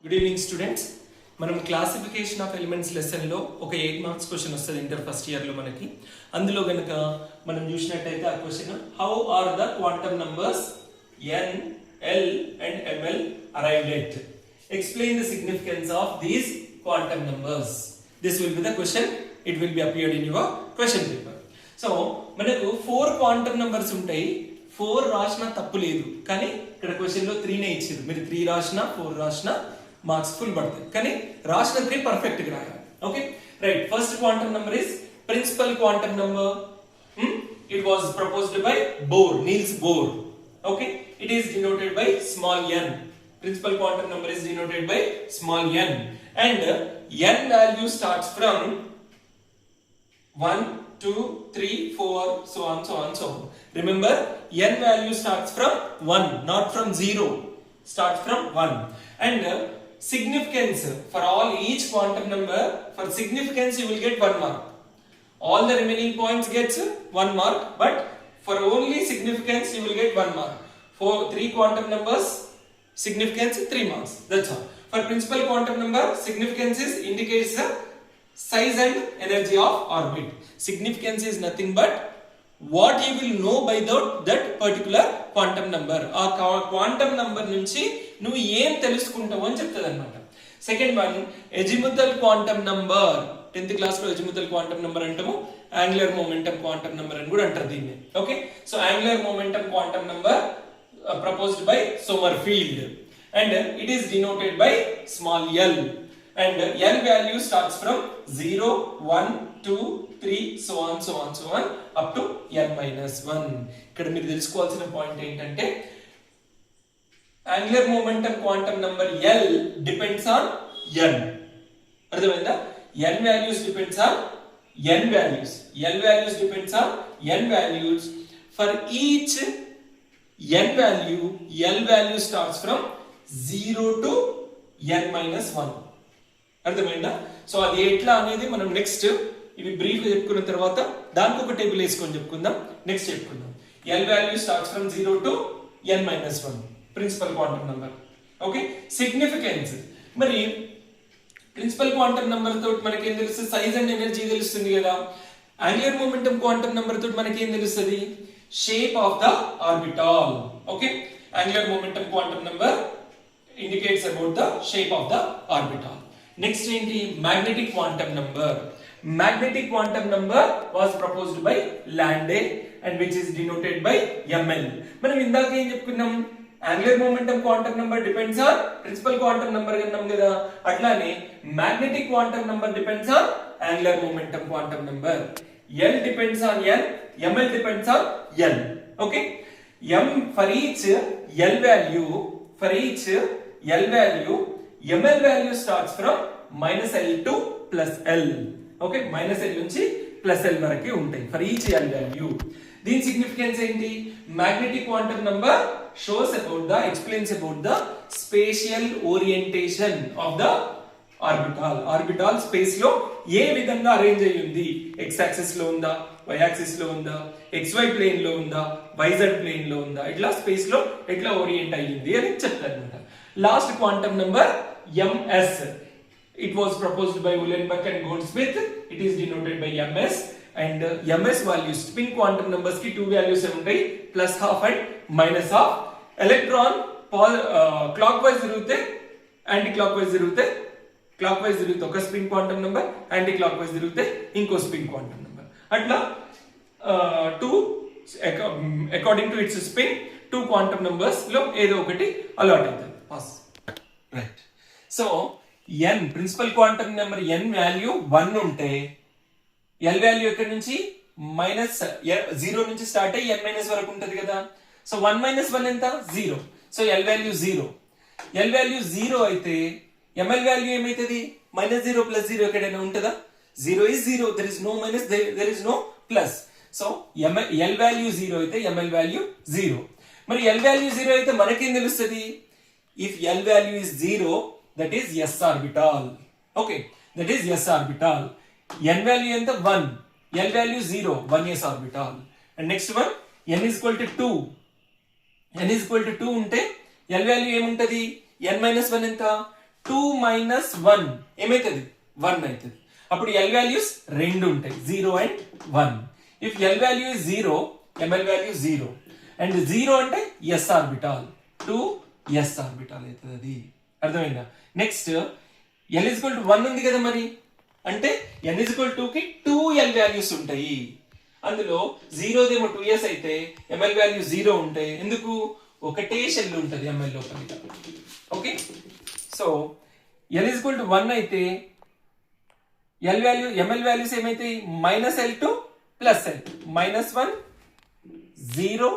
Good evening students. మనం classification of elements లెసన్లో ఒక 8 మార్క్స్ క్వశ్చన్ వస్తుంది ఇంటర్ ఫస్ట్ ఇయర్లో మనకి. అందులో కనుక మనం చూసినట్టయితే ఆ question, how are the quantum numbers n, l and ml arrived at? Explain the significance of these quantum numbers. This will be the question. It will be appeared in your question paper. So మనకు 4 quantum numbers ఉంటాయి. 4 రాసినా తప్పు లేదు, కానీ ఇక్కడ క్వశ్చన్లో 3నే ఇచ్చారు. మీరు 3 రాసినా 4 రాసినా మార్క్స్ ఫుల్ పడతాయి, కానీ రాసిన 3 పర్ఫెక్ట్ గా రాయాలి. Okay right. First quantum number is principal quantum number. It was proposed by Bohr, Niels Bohr. Okay, it is denoted by small n. Principal quantum number is denoted by small n, and n value starts from 1, 2, 3, 4, so on, so on, so on. Remember, n value starts from 1, not from 0. Starts from 1, and significance for all each quantum number. For significance, you will get 1 mark. All the remaining points gets 1 mark, but for only significance, you will get 1 mark. For 3 quantum numbers, significance 3 marks. That's all. For principal quantum number, significance indicates the size and energy of orbit. Significance is nothing but what you will know by that particular quantum number. ఆ quantum number నుంచి నువ్వు ఏం తెలుసుకుంటావు అని చెప్తుంది అనమాట. Second one, azimuthal quantum number. 10th class లో azimuthal quantum number అంటాము, యాంగులర్ మొమెంటమ్ క్వాంటమ్ నంబర్ అని కూడా అంటారు దీన్ని. Okay, so angular momentum quantum number proposed by Sommerfeld, and it is denoted by small l, and l value starts from 0, 1, 2, 3, so on, so on, so on, up to n minus 1. ఇక్కడ మీరు తెలుసుకోవాల్సిన point ఏంటంటే angular momentum quantum number l depends on n. అర్థమైందా? n values depends on n values. l values depends on n values. For each n value starts from 0 to n minus 1. అర్థమైందా? So అది ఎట్లా అనేది మనం next ఇవి brief గా చెప్పుకున్న తర్వాత దానికి ఒక టేబుల్ వేసుకొని చెప్పుకుందాం. నెక్స్ట్ చెప్పుకుందాం. l value starts from 0 to n minus 1, principal quantum number. Okay, significance. మరి ప్రిన్సిపల్ క్వాంటమ్ నంబర్ తోటి మనకి ఏం తెలుస్తుంది? సైజ్ అండ్ ఎనర్జీ తెలుస్తుంది కదా. యాంగులర్ మొమెంటమ్ క్వాంటమ్ నంబర్ తోటి మనకి ఏం తెలుస్తుంది? Shape of the orbital. Okay, angular momentum quantum number indicates about the shape of the orbital. Next ఏంటి? Magnetic quantum number. Magnetic quantum number was proposed by Landé, and which is denoted by ml. మనం ఇందాక ఏం చెప్పుకున్నాం? angular momentum quantum number depends on principal quantum number అన్నాం కదా. అట్లానే magnetic quantum number depends on angular momentum quantum number. L depends on n, ml depends on l. Okay, m for each l value, ml value starts from minus l to plus l. Okay, minus l నుంచి plus l వరకు ఉంటాయి for each l value. దీని significance ఏంటి? magnetic quantum number explains about the spatial orientation of the orbital space లో ఏ విధంగా arrange అయ్యి ఉంది. X axis లో ఉందా, వై యాక్సిస్ లో ఉందా, XY ప్లేన్ లో ఉందా, YZ ప్లేన్ లో ఉందా, ఇట్లా స్పేస్ లో ఎట్లా ఓరియంట్ అయ్యింది అని చెప్తారు అనమాట. Last quantum number ms. It was proposed by Uhlenbeck and Goudsmit. It is denoted by ms, and ms values spin quantum numbers కి 2 వాల్యూస్ ఉంటాయి, +12 అండ్ -12. ఎలక్ట్రాన్ క్లాక్ వైజ్ తిరిగితే యాంటీ క్లాక్ వైజ్ తిరిగితే, క్లాక్ వైజ్ తిరిగితే ఒక spin quantum number, anti clock wise తిరిగితే ఇంకో spin quantum number. అట్లా according to its spin 2 quantum numbers లో ఏదో ఒకటి అలాట్ అవుతుంది. Right. So n principal quantum number n value 1 ఉంటే l వాల్యూ ఎక్కడి నుంచి -0 నుంచి స్టార్ట్ అయ్యి n మైనస్ వరకు ఉంటది కదా. సో 1 - 1 ఎంత? 0. So l value 0. l value 0 అయితే ml వాల్యూ ఏమైతుంది? -0 + 0 ఎక్కడైనా ఉంటుందా? 0 is 0, there is no minus, there is no plus. So l value 0 అయితే ml వాల్యూ 0. మరి l వాల్యూ 0 అయితే మనకేం తెలుస్తుంది? if l value is 0, that is s orbital. Okay, that is s orbital. n value ఎంత? 1. l value 0, 1s orbital. And next one, n is equal to 2. n is equal to 2 ఉంటే l value ఏముంటది? n - 1 ఎంత? 2 minus 1 ఏమైతుంది 1 అవుతుంది. అప్పుడు L values రెండు ఉంటాయి 0 and 1. If L value is 0 ML value 0 and 0 అంటే ఎస్ ఆర్బిటాల్ 2 ఎస్ ఆర్బిటాల్ అవుతుంది. అది అర్థమైందా? Next L is equal to 1 ఉంది కదా, మరి అంటే ఎన్ ఈజ్ ఈక్వల్ 2 కి 2 ఎల్ వాల్యూస్ ఉంటాయి. అందులో 0 దేమో 2s అయితే ఎంఎల్ వాల్యూ 0 ఉంటాయి. ఎందుకు? ఒకటే షెల్ ఉంటుంది ఎంఎల్ లోపల. Okay, so L is equal to 1 అయితే ఎల్ వాల్యూ ఎంఎల్ వాల్యూస్ ఏమైతాయి? Minus L to plus L, minus 1 0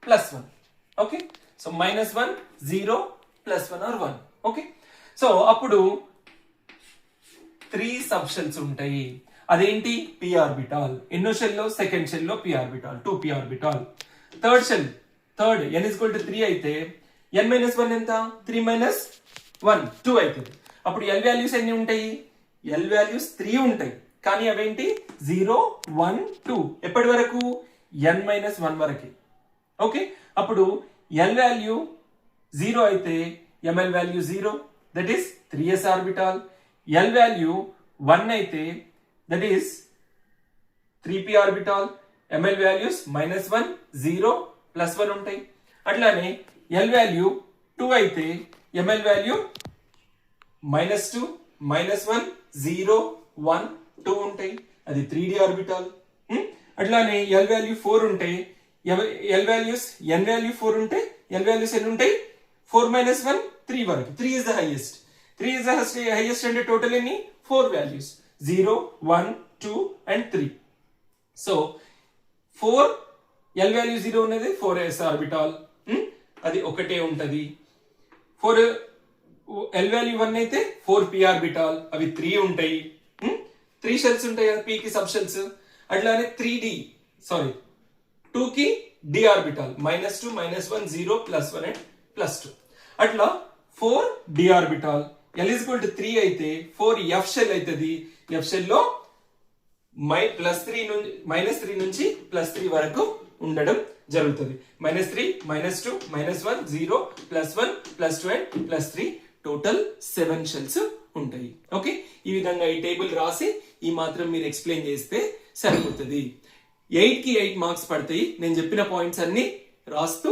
plus 1. Okay, so minus 1 0 plus 1 are 1. Okay, so అప్పుడు 3 సబ్ షెల్స్ ఉంటాయి. అదేంటి? P orbital. ఎన్నో షెల్ లో? Second shell లో P orbital, 2 P orbital. Third shell, third n is equal to 3 అయితే n minus 1 ఎంత? 3 minus 1 2 అవుతుంది. అప్పుడు ఎల్ వాల్యూస్ ఎన్ని ఉంటాయి? ఎల్ వాల్యూస్ 3 ఉంటాయి. కానీ అవేంటి? 0 1 2. ఎప్పటి వరకు? n మైనస్ 1 వరకు. ఓకే, అప్పుడు ఎల్ వాల్యూ 0 అయితే ML value 0, that is 3s orbital. L value 1 అయితే that is 3p orbital. ML values minus 1 0 plus 1 ఉంటాయి. అట్లానే ఎల్ వాల్యూ 2 అయితే ఎంఎల్ వాల్యూ మైనస్ 2 మైనస్ 1 0 1 2 ఉంటాయి. అది 3d ఆర్బిటాల్. అట్లానే ఎల్ వాల్యూ 4 ఉంటే ఎల్ వాల్యూస్ n వాల్యూ 4 ఉంటే ఎల్ వాల్యూస్ ఎన్ని ఉంటాయి? 4 మైనస్ 1 3 వరకు. 3 is the highest. 3 is the highest అంటే టోటల్ ఎన్ని? 4 values 0 1 2 and 3. So 4 L value 0 ఉన్నది 4s ఆర్బిటాల్, అది ఒకటే ఉంటది. 4 ఎల్ వాల్యూ 1 అయితే 4p ఆర్బిటాల్, అవి 3 ఉంటాయి. 3 షెల్స్ ఉంటాయి కదా p కి సబ్ షెల్స్. అట్లానే 2 కి d orbital, minus 2 minus 1 0 plus 1 and plus 2. అట్లా 4 d orbital. l is equal to 3 అయితే 4 f షెల్ అవుతుంది. f షెల్ లో మైనస్ 3 నుంచి ప్లస్ 3 వరకు ఉండడం జరుగుతుంది. Minus 3 minus 2 minus 1 0 plus 1 plus 2 and plus 3, total 7 shells ఉంటాయి. ఓకే, ఈ విధంగా ఈ టేబుల్ రాసి ఈ మాత్రం మీరు ఎక్స్ప్లెయిన్ చేస్తే సరిపోతుంది. 8 కి 8 మార్క్స్ పడతాయి. నేను చెప్పిన పాయింట్స్ అన్ని రాస్తూ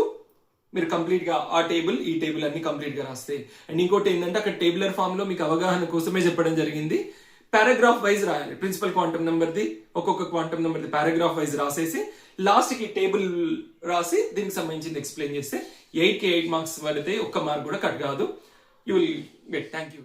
మీరు కంప్లీట్ గా ఆ టేబుల్ ఈ టేబుల్ అన్ని కంప్లీట్ గా రాస్తే. అండ్ ఇంకోటి ఏంటంటే అక్కడ టేబులర్ ఫామ్ లో మీకు అవగాహన కోసమే చెప్పడం జరిగింది. పారాగ్రాఫ్ వైజ్ రాయాలి. ప్రిన్సిపల్ క్వాంటమ్ నెంబర్ ది ఒక్కొక్క quantum number the paragraph wise రాసేసి లాస్ట్ కి టేబుల్ రాసి దీనికి సంబంధించింది ఎక్స్ప్లెయిన్ చేస్తే 8 కి 8 మార్క్స్ పడితే ఒక్క మార్క్ కూడా కట్ కాదు. You will get. Thank you.